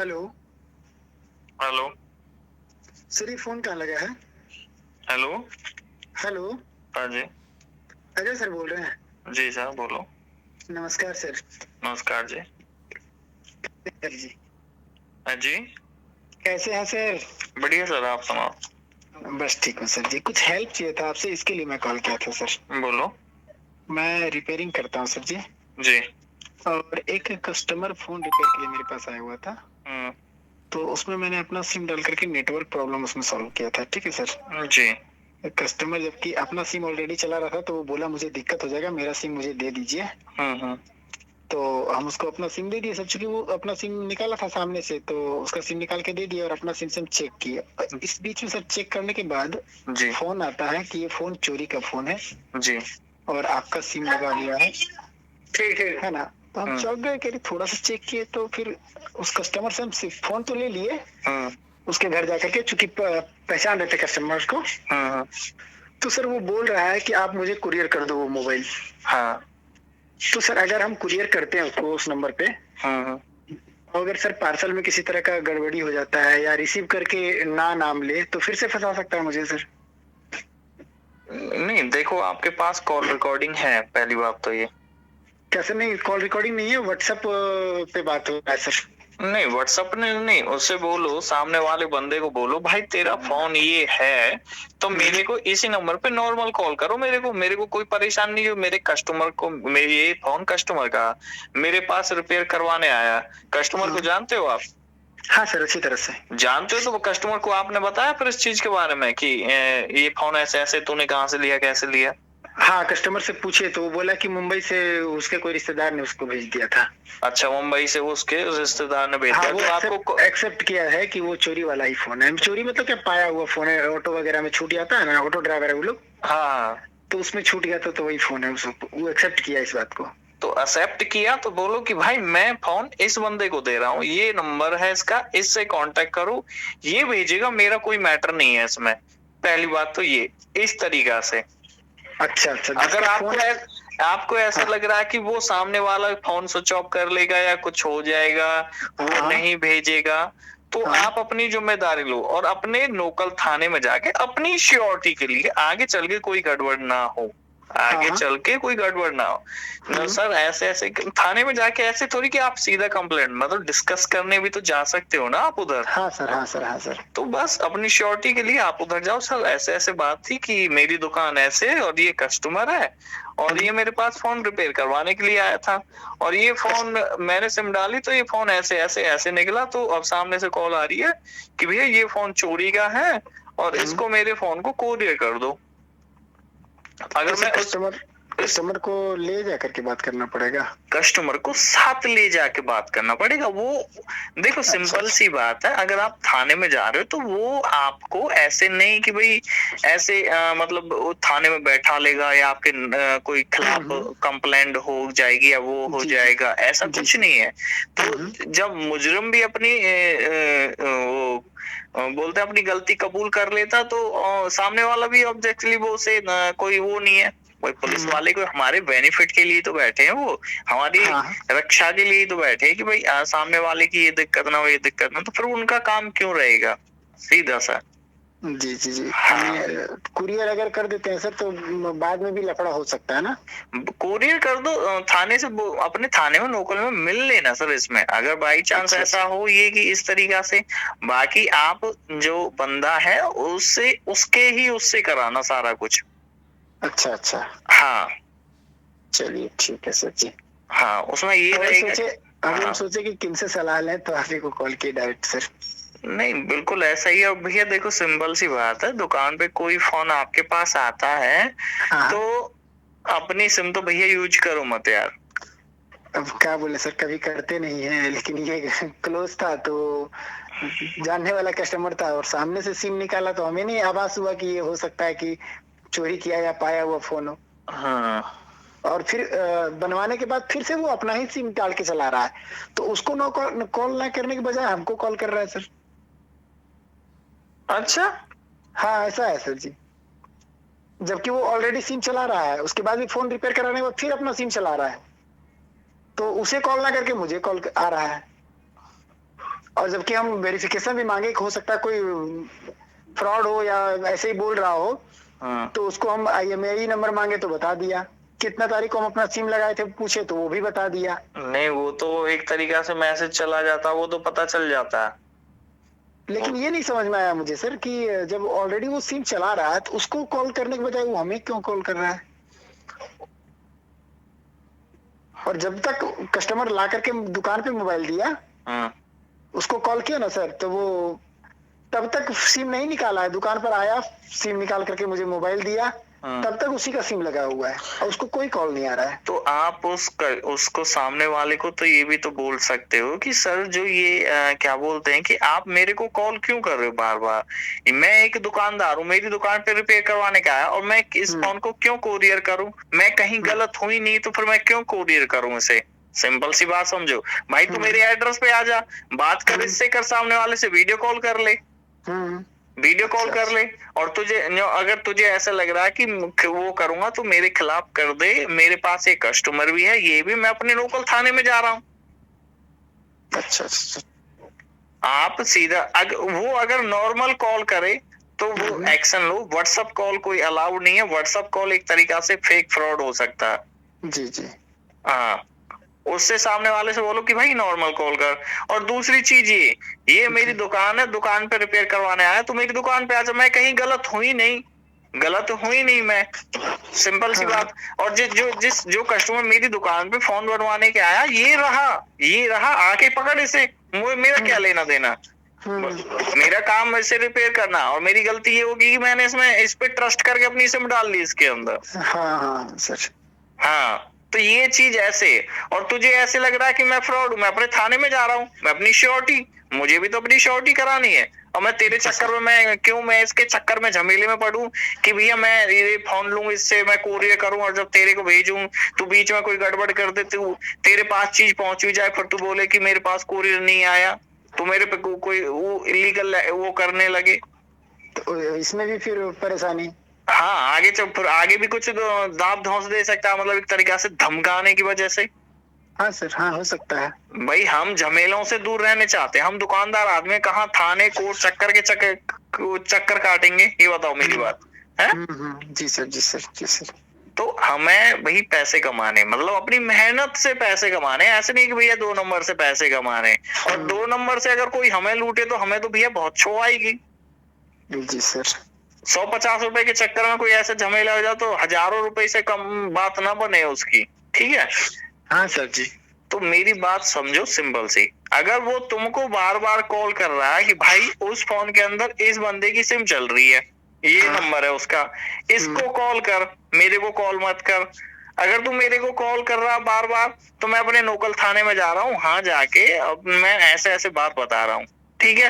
Hello. Hello. Sir ये phone कहाँ लगा है? हेलो। हेलो। हाँ जी। अजय सर बोल रहे हैं? जी सर बोलो। नमस्कार सर। नमस्कार जी। सर जी हाँ जी। कैसे हैं सर? बढ़िया सर, आप सुनाओ। बस ठीक हूँ सर जी। कुछ हेल्प चाहिए था आपसे, इसके लिए मैं कॉल किया था सर। बोलो। मैं रिपेयरिंग करता हूँ सर जी। जी। और एक कस्टमर फोन रिपेयर के लिए मेरे पास आया हुआ था। तो उसमें मैंने अपना सिम डाल करके नेटवर्क प्रॉब्लम उसमें सॉल्व किया था। ठीक है सर जी। कस्टमर जबकि अपना सिम ऑलरेडी चला रहा था, तो वो बोला मुझे दिक्कत हो जाएगा, मेरा सिम मुझे दे दीजिए। तो हम उसको अपना सिम दे दिए सर। चूंकि वो अपना सिम निकाला था सामने से, तो उसका सिम निकाल के दे दिया और अपना सिम चेक किया। और इस बीच में सर चेक करने के बाद जी। फोन आता है कि ये फोन चोरी का फोन है जी। और आपका सिम लगा हुआ है। ठीक है ना? तो हम चौंक गए कि थोड़ा सा चेक किए, तो फिर उस कस्टमर से हम फोन तो ले लिए। उसके घर जाकर के, चूंकि पहचान रहे थे कस्टमर को। तो सर वो बोल रहा है कि आप मुझे कुरियर कर दो वो मोबाइल। हाँ। तो सर अगर हम कुरियर करते हैं उसको उस नंबर पे, अगर सर पार्सल में किसी तरह का गड़बड़ी हो जाता है या रिसीव करके ना नाम ले, तो फिर से फंसा सकता है मुझे सर। नहीं देखो, आपके पास कॉल रिकॉर्डिंग है, पहली बात तो ये। कैसे नहीं? कॉल रिकॉर्डिंग नहीं है, व्हाट्सएप पे बात हो रहा है सर। नहीं व्हाट्सएप ने नहीं, उससे बोलो, सामने वाले बंदे को बोलो, भाई तेरा फोन ये है तो मेरे को इसी नंबर पे नॉर्मल कॉल करो। मेरे को कोई परेशानी नहीं है। मेरे कस्टमर को, मेरे ये फोन कस्टमर का मेरे पास रिपेयर करवाने आया। कस्टमर को जानते हो आप? हाँ सर, अच्छी तरह से जानते हो। तो वो कस्टमर को आपने बताया फिर इस चीज के बारे में कि ये फोन ऐसे ऐसे तूने कहाँ से लिया, कैसे लिया? हाँ, कस्टमर से पूछे तो वो बोला कि मुंबई से उसके कोई रिश्तेदार ने उसको भेज दिया था। अच्छा, मुंबई से उसके रिश्तेदार ने भेज दिया। वो तो आपको एक्सेप्ट किया है कि वो चोरी वाला ही फोन है। चोरी मतलब क्या, पाया हुआ फोन है। ऑटो वगैरह में छूट जाता है ना, ऑटो ड्राइवर है वो लोग। हाँ, तो उसमें छूट गया तो वही फोन है। वो एक्सेप्ट किया इस बात को। तो एक्सेप्ट किया तो बोलो कि भाई मैं फोन इस बंदे को दे रहा हूँ, ये नंबर है इसका, इससे कांटेक्ट करो, ये भेजेगा, मेरा कोई मैटर नहीं है इसमें। पहली बात तो ये, इस तरीका से। अच्छा। अगर आपको ऐसा लग रहा है कि वो सामने वाला फोन स्विच ऑफ कर लेगा या कुछ हो जाएगा, वो नहीं भेजेगा, तो आप अपनी जिम्मेदारी लो और अपने लोकल थाने में जाके अपनी श्योरिटी के लिए आगे चल के कोई गड़बड़ ना हो, आगे चल के कोई गड़बड़ ना हो। न सर, ऐसे ऐसे थाने में जाके ऐसे थोड़ी कि आप सीधा कंप्लेंट, मतलब डिस्कस करने भी तो जा सकते हो ना आप उधर। हाँ सर। तो बस अपनी श्योरिटी के लिए आप उधर जाओ, सर ऐसे ऐसे बात थी कि मेरी दुकान ऐसे और ये कस्टमर है और ये मेरे पास फोन रिपेयर करवाने के लिए आया था और ये फोन मैंने सिम डाली तो ये फोन ऐसे ऐसे ऐसे निकला। तो अब सामने से कॉल आ रही है कि भैया ये फोन चोरी का है और इसको मेरे फोन को कोरियर कर दो। अगर मैं कस्टमर को ले जा करके बात करना पड़ेगा। कस्टमर को साथ ले जाके बात करना पड़ेगा। वो देखो, सिंपल सी बात है, अगर आप थाने में जा रहे हो तो वो आपको ऐसे नहीं कि भाई ऐसे मतलब वो थाने में बैठा लेगा या आपके कोई खिलाफ कंप्लेंट हो जाएगी या वो हो जाएगा, ऐसा कुछ नहीं है। तो जब मुजरिम भी अपनी वो बोलते हैं अपनी गलती कबूल कर लेता, तो सामने वाला भी ऑब्जेक्टली वो से कोई वो नहीं है। कोई पुलिस वाले को हमारे बेनिफिट के लिए तो बैठे हैं, वो हमारी रक्षा के लिए तो बैठे हैं कि भाई सामने वाले की ये दिक्कत ना हो, ये दिक्कत ना। तो फिर उनका काम क्यों रहेगा, सीधा सा। जी। कुरियर अगर कर देते हैं सर, तो बाद में भी लफड़ा हो सकता है ना? कुरियर कर दो थाने से, अपने थाने में लोकल में मिल लेना सर। इसमें अगर बाई चांस ऐसा हो ये कि इस तरीका से, बाकी आप जो बंदा है उससे कराना सारा कुछ। अच्छा। हाँ चलिए ठीक है सर जी। हाँ, उसमें ये रहेगा। हम सोचे कि किनसे सलाह लें, तो आप ही को कॉल किए डायरेक्ट सर। नहीं बिल्कुल ऐसा ही है भैया। देखो सिंपल सी बात है, दुकान पे कोई फोन आपके पास आता है तो अपनी सिम तो भैया यूज करो मत यार। अब क्या बोले सर, कभी करते नहीं है, लेकिन ये क्लोज था तो जानने वाला कस्टमर था और सामने से सिम निकाला, तो हमें नहीं आभास हुआ कि ये हो सकता है कि चोरी किया या पाया हुआ फोन हो। हाँ, और फिर बनवाने के बाद फिर से वो अपना ही सिम डाल के चला रहा है, तो उसको कॉल ना करने के बजाय हमको कॉल कर रहा है सर। अच्छा। हाँ ऐसा है सर जी। जबकि वो ऑलरेडी सिम चला रहा है, उसके बाद भी फोन रिपेयर कराने के बाद फिर अपना सिम चला रहा है, तो उसे कॉल ना करके मुझे कॉल आ रहा है। और जबकि हम वेरिफिकेशन भी मांगे, हो सकता है कोई फ्रॉड हो या ऐसे ही बोल रहा हो, तो उसको हम IMEI नंबर मांगे तो बता दिया, कितना तारीख को हम अपना सिम लगाए थे पूछे तो वो भी बता दिया। नहीं वो तो एक तरीका से मैसेज चला जाता, वो तो पता चल जाता है। लेकिन ये नहीं समझ में आया मुझे सर कि जब ऑलरेडी वो सिम चला रहा है तो उसको कॉल करने के बजाय वो हमें क्यों कॉल कर रहा है। और जब तक कस्टमर ला करके दुकान पे मोबाइल दिया, उसको कॉल किया ना सर, तो वो तब तक सिम नहीं निकाला है, दुकान पर आया, सिम निकाल करके मुझे मोबाइल दिया, तब तक उसी का सिम लगा हुआ है और उसको कोई कॉल नहीं आ रहा है। तो आप उसको सामने वाले को तो ये भी तो बोल सकते हो कि सर जो ये क्या बोलते हैं कि आप मेरे को कॉल क्यों कर रहे हो बार बार, मैं एक दुकानदार हूँ, मेरी दुकान पे रिपेयर करवाने का है और मैं इस फोन को क्यों कोरियर करूं, मैं कहीं गलत हुई नहीं तो फिर मैं क्यों कोरियर करूं इसे। सिंपल सी बात समझो भाई, तू मेरे एड्रेस पे आ जा, बात कर, इससे कर, सामने वाले से वीडियो कॉल कर ले, वीडियो कॉल कर ले। और तुझे अगर तुझे ऐसा लग रहा है कि वो करूंगा तो मेरे खिलाफ कर दे, मेरे पास एक कस्टमर भी है, ये भी मैं अपने लोकल थाने में जा रहा हूँ। अच्छा, आप सीधा वो अगर नॉर्मल कॉल करे तो वो एक्शन लो, व्हाट्सएप कॉल कोई अलाउड नहीं है, व्हाट्सएप कॉल एक तरीका से फेक फ्रॉड हो सकता है। जी जी हाँ, उससे सामने वाले से बोलो कि भाई नॉर्मल कॉल कर। और दूसरी चीज ये मेरी दुकान है, दुकान पे रिपेयर करवाने आया, तो मेरी दुकान पे आजा, मैं कहीं गलत हुई नहीं मैं, सिंपल सी बात। और जो कस्टमर मेरी दुकान पे फोन बनवाने के आया, ये रहा आके पकड़ इसे, मेरा क्या लेना देना, मेरा काम इसे रिपेयर करना, और मेरी गलती ये होगी कि मैंने इस पे ट्रस्ट करके अपनी सिम डाल ली इसके अंदर। हाँ सर, हाँ, तो ये चीज ऐसे। और तुझे ऐसे लग रहा है कि मैं फ्रॉड हूं, मैं अपने थाने में जा रहा हूँ, मैं अपनी श्योरिटी, मुझे भी तो अपनी श्योरिटी करानी है, और मैं तेरे चक्कर में मैं इसके चक्कर में झमेले में पड़ूं कि भैया मैं ये फोन लूं, इससे मैं कोरियर करूं, और जब तेरे को भेजूं तो बीच में कोई गड़बड़ कर दे, तू तेरे पास चीज पहुंच भी जाए, फिर तू बोले कि मेरे पास कोरियर नहीं आया, तो मेरे पे कोई वो इलीगल वो करने लगे, तो इसमें भी फिर परेशानी। हाँ, आगे भी कुछ दाब धौंस दे सकता है, मतलब एक तरीका से धमकाने की वजह से। हाँ सर, हाँ हो सकता है। भाई हम झमेलों से दूर रहने चाहते हैं, हम दुकानदार आदमी कहाँ थाने कोर्ट चक्कर काटेंगे, ये बताओ मेरी बात है। जी सर, जी सर, जी सर। तो हमें भाई पैसे कमाने, मतलब अपनी मेहनत से पैसे कमाने, ऐसे नहीं कि भैया 2 नंबर से पैसे कमाने, और 2 नंबर से अगर कोई हमें लूटे तो हमें तो भैया बहुत छो आएगी। जी सर। 150 रुपए के चक्कर में कोई ऐसा झमेला हो जाए तो हजारों रुपए से कम बात ना बने उसकी, ठीक है। हाँ सर जी। तो मेरी बात समझो सिंपल सी, अगर वो तुमको बार बार कॉल कर रहा है कि भाई उस फोन के अंदर इस बंदे की सिम चल रही है, ये नंबर है उसका, इसको कॉल कर, मेरे को कॉल मत कर। अगर तू मेरे को कॉल कर रहा बार बार तो मैं अपने लोकल थाने में जा रहा हूँ, हाँ जाके अब मैं ऐसे बात बता रहा हूँ, ठीक है।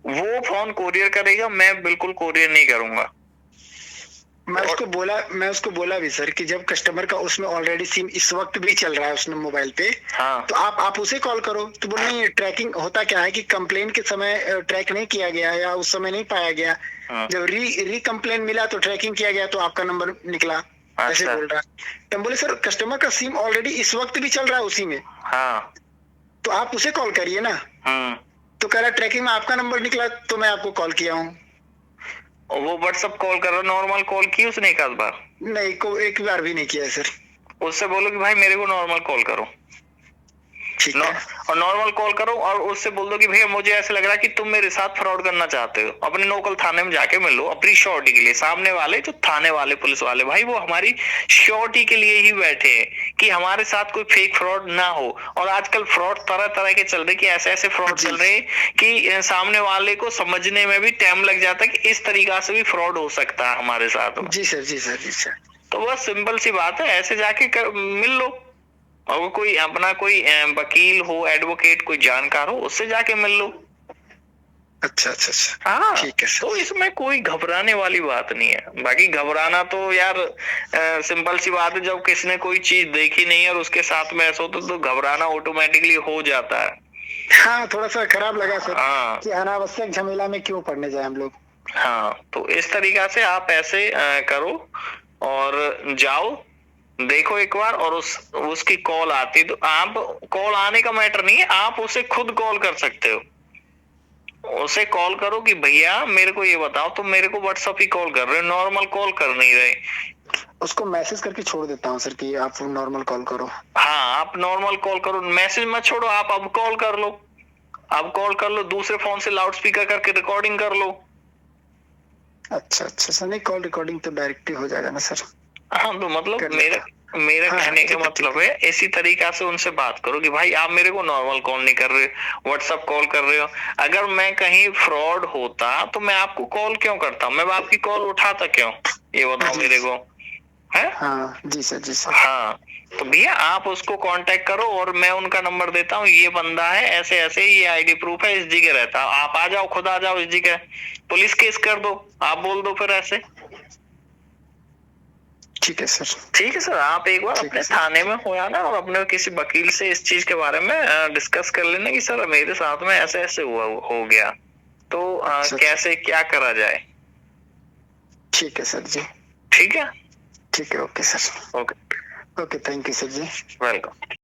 वो फोन कोरियर करेगा, मैं बिल्कुल कोरियर नहीं करूंगा। मैं उसको बोला भी सर कि जब कस्टमर का उसमें ऑलरेडी सिम इस वक्त भी चल रहा है उसने मोबाइल पे, हाँ, तो आप उसे कॉल करो। तो बोल नहीं, ट्रैकिंग होता क्या है कि कंप्लेन के समय ट्रैक नहीं किया गया या उस समय नहीं पाया गया, हाँ, जब री कंप्लेन मिला तो ट्रैकिंग किया गया तो आपका नंबर निकला, ऐसे बोल रहा है। तो बोले सर कस्टमर का सिम ऑलरेडी इस वक्त भी चल रहा है उसी में, हाँ, तो आप उसे कॉल करिए ना। तो कह रहा ट्रैकिंग में आपका नंबर निकला तो मैं आपको कॉल किया हूँ। और वो व्हाट्सएप कॉल कर रहा, नॉर्मल कॉल की उसने एक आध बार? नहीं, एक बार भी नहीं किया सर। उससे बोलो कि भाई मेरे को नॉर्मल कॉल करो, और नॉर्मल कॉल करो, और उससे बोल दो कि भैया मुझे ऐसा लग रहा है कि तुम मेरे साथ फ्रॉड करना चाहते हो, अपने लोकल थाने में जाके मिलो अपनी श्योरिटी के लिए। सामने वाले जो थाने वाले पुलिस वाले भाई वो हमारी श्योरिटी के लिए ही बैठे हैं कि हमारे साथ कोई फेक फ्रॉड ना हो। और आजकल फ्रॉड तरह तरह के चल रहे कि ऐसे फ्रॉड चल रहे हैं कि सामने वाले को समझने में भी टाइम लग जाता है कि इस तरीका से भी फ्रॉड हो सकता है हमारे साथ। जी सर, जी सर, जी सर। तो बस सिंपल सी बात है, ऐसे जाके मिल लो, और वो कोई अपना कोई वकील हो, एडवोकेट, कोई जानकार हो, उससे जाके मिल लो। अच्छा, हाँ, ठीक है। तो इसमें कोई घबराने वाली बात नहीं है। बाकी घबराना तो यार सिंपल सी बात है, जब किसी ने कोई चीज देखी नहीं है और उसके साथ में ऐसा होता तो घबराना ऑटोमेटिकली हो जाता है। हाँ, थोड़ा सा खराब लगा सर, हाँ, कि अनावश्यक झमेला में क्यों पड़ने जाए हम लोग। हाँ, तो इस तरीका से आप ऐसे करो और जाओ, देखो एक बार, और उसकी कॉल आती तो आप, कॉल आने का मैटर नहीं है, आप उसे खुद कॉल कर सकते हो। उसे कॉल करो कि भैया मेरे को ये बताओ, तुम मेरे को व्हाट्सएप ही कॉल कर रहे हो, नॉर्मल कॉल कर नहीं रहे। उसको मैसेज करके छोड़ देता हूँ सर कि आप नॉर्मल कॉल करो। हाँ, आप नॉर्मल कॉल करो, मैसेज मत छोड़ो, आप अब कॉल कर लो, अब कॉल कर लो, दूसरे फोन से लाउड स्पीकर करके रिकॉर्डिंग कर लो। अच्छा सर, नहीं कॉल रिकॉर्डिंग तो डायरेक्ट ही हो जाएगा ना सर। हाँ, तो मतलब मेरा हाँ, कहने का मतलब है इसी तरीका से उनसे बात करो कि भाई आप मेरे को नॉर्मल कॉल नहीं कर रहे, व्हाट्सएप कॉल कर रहे हो। अगर मैं कहीं फ्रॉड होता तो मैं आपको कॉल क्यों करता, मैं आपकी कॉल उठाता क्यों, ये बताओ मेरे को, है? हाँ जी सर, जी सर। हाँ, तो भैया आप उसको कांटेक्ट करो और मैं उनका नंबर देता हूँ, ये बंदा है ऐसे ऐसे, ये आईडी प्रूफ है, इस जगह रहता, आप आ जाओ, खुद आ जाओ इस जगह, पुलिस केस कर दो, आप बोल दो फिर ऐसे। ठीक है सर। ठीक है सर, आप एक बार अपने थाने में हो आना और अपने किसी वकील से इस चीज के बारे में डिस्कस कर लेना कि सर मेरे साथ में ऐसे ऐसे हुआ हो गया, तो कैसे क्या करा जाए। ठीक है सर जी। ठीक है, ठीक है, okay sir. Okay, okay, thank you sir ji. Welcome.